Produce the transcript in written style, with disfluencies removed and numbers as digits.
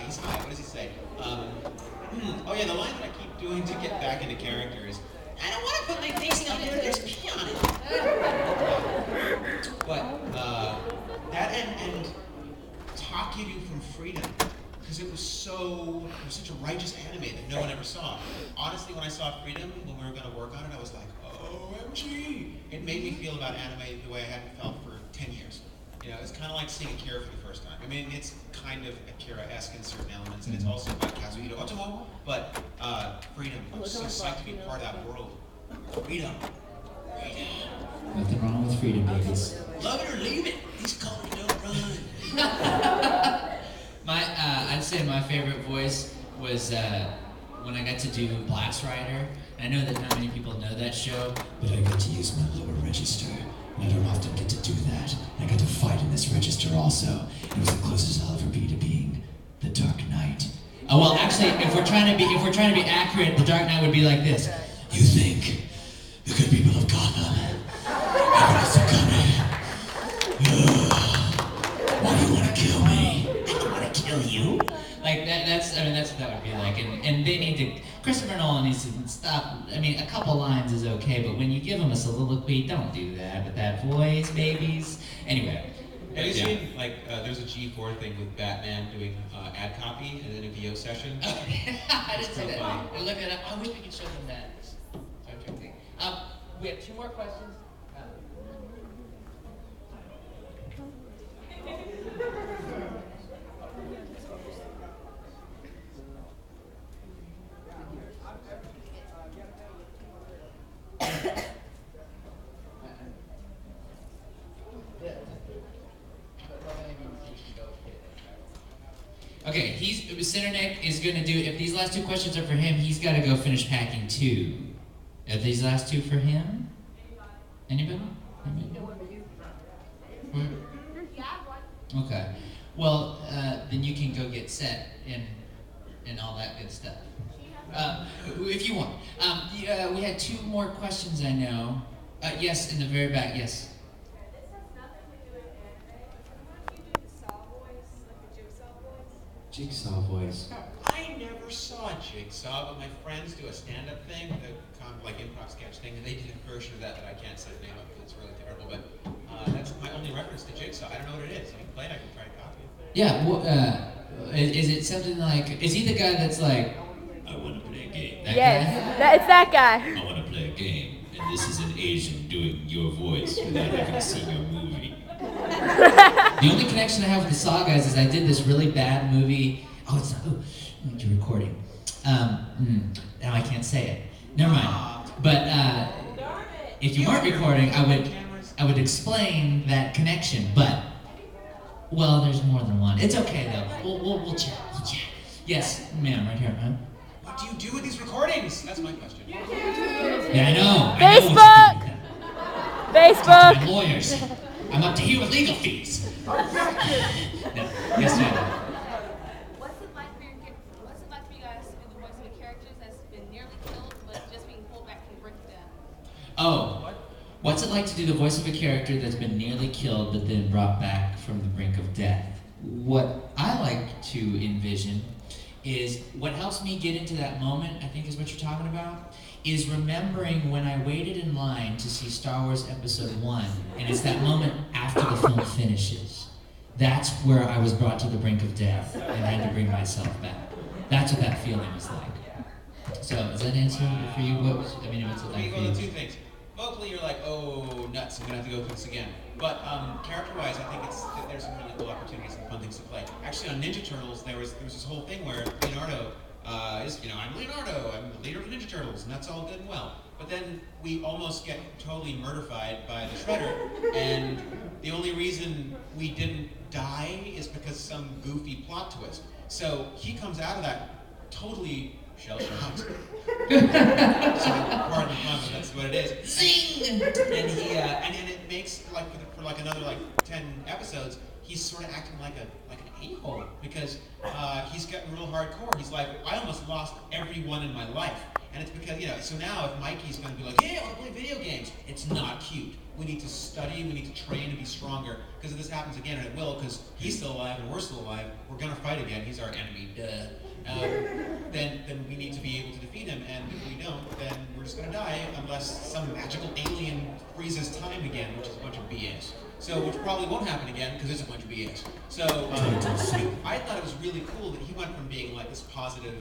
he's high. What does he say? Oh yeah, the line that I keep doing to get back into character is, I don't want to put my face down there, there's pee on it. But that and Talk Give You From Freedom, because it was such a righteous anime that no one ever saw. Honestly, when I saw Freedom, when we were going to work on it, I was like, OMG! It made me feel about anime the way I hadn't felt for 10 years. You know, it's kind of like seeing Akira for the first time. I mean, it's kind of Akira-esque in certain elements, and it's also by Kazuhito Otomo, but Freedom, I'm so psyched to be part of that world. Freedom. Nothing wrong with freedom, babies. Love it or leave it. These colors don't run. I'd say my favorite voice was when I got to do Blast Rider. I know that not many people know that show, but I got to use my lower register. And I don't often get to do that. I got to fight in this register also. It was the closest I'll ever be to being the Dark Knight. Oh well, actually, if we're trying to be accurate, the Dark Knight would be like this. You think the good people of Gotham are gonna succumb me? Why do you want to kill me? I don't want to kill you. Like that's what that would be like, and they need to. Christopher Nolan needs to stop. I mean, a couple lines is okay, but when you give him a soliloquy, don't do that with that voice, babies. Anyway. Have you seen, there's a G4 thing with Batman doing ad copy and then a VO session? I didn't see that. Look it up. I wish we could show them that. We have 2 more questions. Okay, Cinderneck is going to do, if these last 2 questions are for him, he's got to go finish packing 2. Are these last 2 for him? Anybody? Okay. Well, then you can go get set and all that good stuff. If you want. We had 2 more questions, I know. Yes, in the very back, yes. Jigsaw voice. I never saw Jigsaw, but my friends do a stand-up thing, like improv sketch thing, and they did a version of that I can't say the name of because it's really terrible, but that's my only reference to Jigsaw. I don't know what it is. I can play it, I can try to copy it. Yeah, well, is it something like, is he the guy that's like, I want to play a game? That guy? It's that guy. I want to play a game, and this is an Asian doing your voice without having seen your movie. The only connection I have with the Saw guys is I did this really bad movie. Oh, it's not. Oh, you're recording. Now I can't say it. Never mind. But if you weren't recording, I would explain that connection. But well, there's more than one. It's okay though. We'll chat. Yes, ma'am, right here, huh? What do you do with these recordings? That's my question. Yeah, I know. Facebook. Talk to my lawyers. I'm up to here with legal fees. No. Yes, ma'am. What's it like for you guys to do the voice of the characters that's been nearly killed but just being pulled back from the brink of death? Oh, what's it like to do the voice of a character that's been nearly killed but then brought back from the brink of death? What I like to envision is what helps me get into that moment, I think is what you're talking about, is remembering when I waited in line to see Star Wars Episode 1, and it's that moment after the film finishes. That's where I was brought to the brink of death and had to bring myself back. That's what that feeling was like. So, is that answer for you? What's it like for you? Well, 2 things. Vocally, you're like, oh, nuts, I'm gonna have to go through this again. But character-wise, I think there's some really cool opportunities and fun things to play. Actually, on Ninja Turtles, there was this whole thing where Leonardo is, I'm Leonardo, I'm the leader of the Ninja Turtles, and that's all good and well. But then we almost get totally murderfied by the Shredder, and the only reason we didn't die is because some goofy plot twist. So he comes out of that totally shell-shocked. So, pardon the pun, but that's what it is. Zing! And he, and it makes, for another 10 episodes, he's sort of acting like an a-hole, because he's getting real hardcore. He's like, I almost lost everyone in my life. And it's because, so now if Mikey's going to be like, yeah, I want to play video games, it's not cute. We need to study, we need to train to be stronger. Because if this happens again, and it will, because he's still alive and we're still alive, we're going to fight again. He's our enemy, then we need to be able to defeat him. And if we don't, then we're just going to die unless some magical alien freezes time again, which is a bunch of BS. So, which probably won't happen again because it's a bunch of BS. So, I thought it was really cool that he went from being like this positive